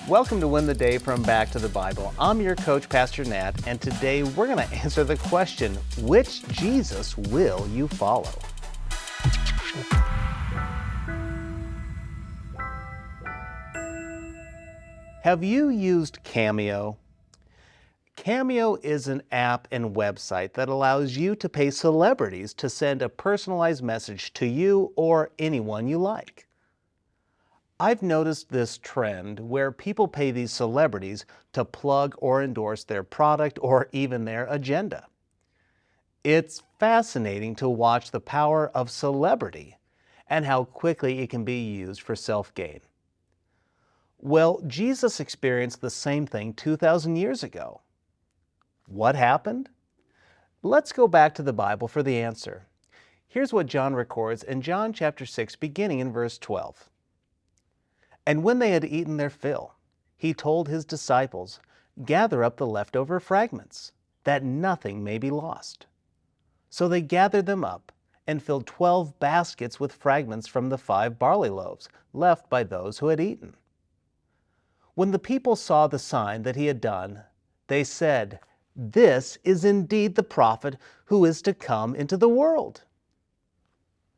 Welcome to Win the Day from Back to the Bible. I'm your coach, Pastor Nat, and today we're going to answer the question, which Jesus will you follow? Have you used Cameo? Cameo is an app and website that allows you to pay celebrities to send a personalized message to you or anyone you like. I've noticed this trend where people pay these celebrities to plug or endorse their product or even their agenda. It's fascinating to watch the power of celebrity and how quickly it can be used for self-gain. Well, Jesus experienced the same thing 2,000 years ago. What happened? Let's go back to the Bible for the answer. Here's what John records in John chapter 6, beginning in verse 12. And when they had eaten their fill, he told his disciples, "Gather up the leftover fragments, that nothing may be lost." So they gathered them up and filled 12 baskets with fragments from the 5 barley loaves left by those who had eaten. When the people saw the sign that he had done, they said, "This is indeed the prophet who is to come into the world."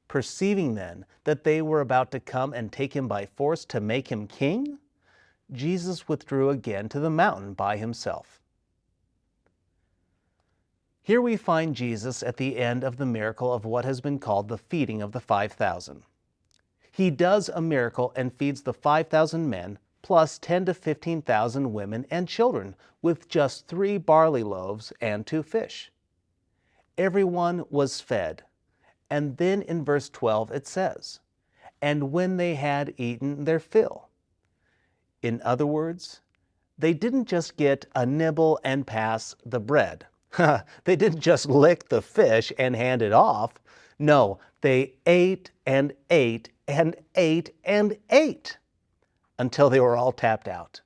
Perceiving then that they were about to come and take him by force to make him king, Jesus withdrew again to the mountain by himself. Here we find Jesus at the end of the miracle of what has been called the feeding of the 5,000. He does a miracle and feeds the 5,000 men plus 10 to 15,000 women and children with just 3 barley loaves and 2 fish. Everyone was fed. And then in verse 12 it says, "And when they had eaten their fill." In other words, they didn't just get a nibble and pass the bread. They didn't just lick the fish and hand it off. No, they ate and ate and ate and ate until they were all tapped out.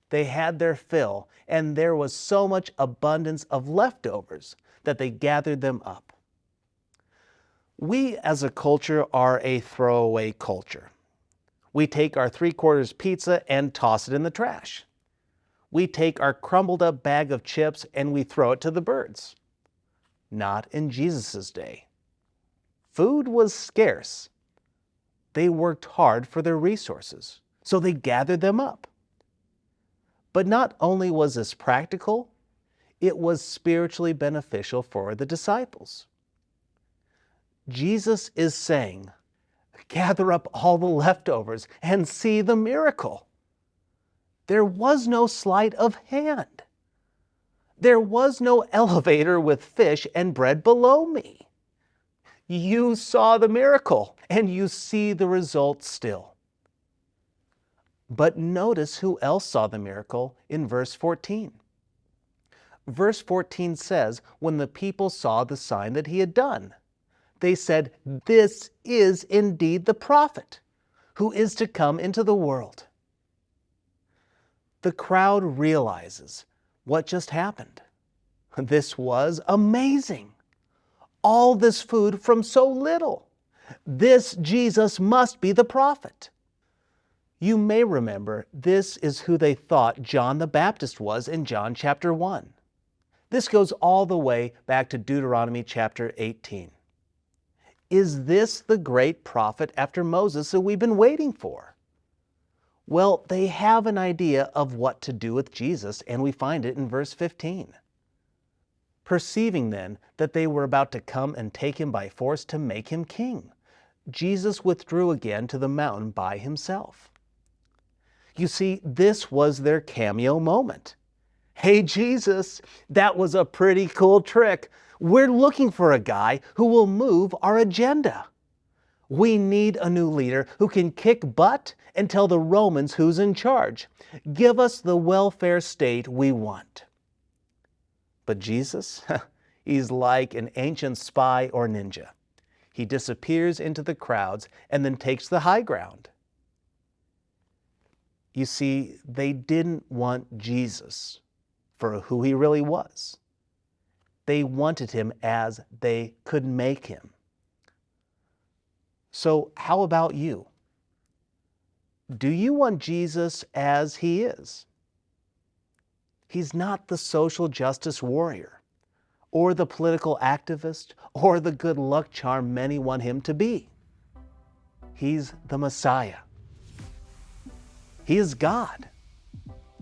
They had their fill, and there was so much abundance of leftovers that they gathered them up. We as a culture are a throwaway culture. We take our 3/4 pizza and toss it in the trash. We take our crumbled up bag of chips and we throw it to the birds. Not in Jesus' day. Food was scarce. They worked hard for their resources, so they gathered them up. But not only was this practical, it was spiritually beneficial for the disciples. Jesus is saying, gather up all the leftovers and see the miracle. There was no sleight of hand. There was no elevator with fish and bread below me. You saw the miracle and you see the result still. But notice who else saw the miracle in verse 14. Verse 14 says, when the people saw the sign that he had done, they said, "This is indeed the prophet who is to come into the world." The crowd realizes what just happened. This was amazing. All this food from so little. This Jesus must be the prophet. You may remember this is who they thought John the Baptist was in John chapter 1. This goes all the way back to Deuteronomy chapter 18. Is this the great prophet after Moses that we've been waiting for? Well, they have an idea of what to do with Jesus, and we find it in verse 15. Perceiving then that they were about to come and take him by force to make him king, Jesus withdrew again to the mountain by himself. You see, this was their cameo moment. Hey, Jesus, that was a pretty cool trick. We're looking for a guy who will move our agenda. We need a new leader who can kick butt and tell the Romans who's in charge. Give us the welfare state we want. But Jesus, he's like an ancient spy or ninja. He disappears into the crowds and then takes the high ground. You see, they didn't want Jesus for who he really was. They wanted him as they could make him. So how about you? Do you want Jesus as he is? He's not the social justice warrior, or the political activist, or the good luck charm many want him to be. He's the Messiah. He is God.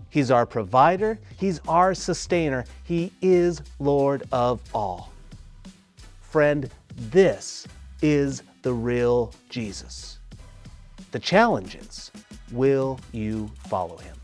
He's our provider. He's our sustainer. He is Lord of all. Friend, this is the real Jesus. The challenge is, will you follow him?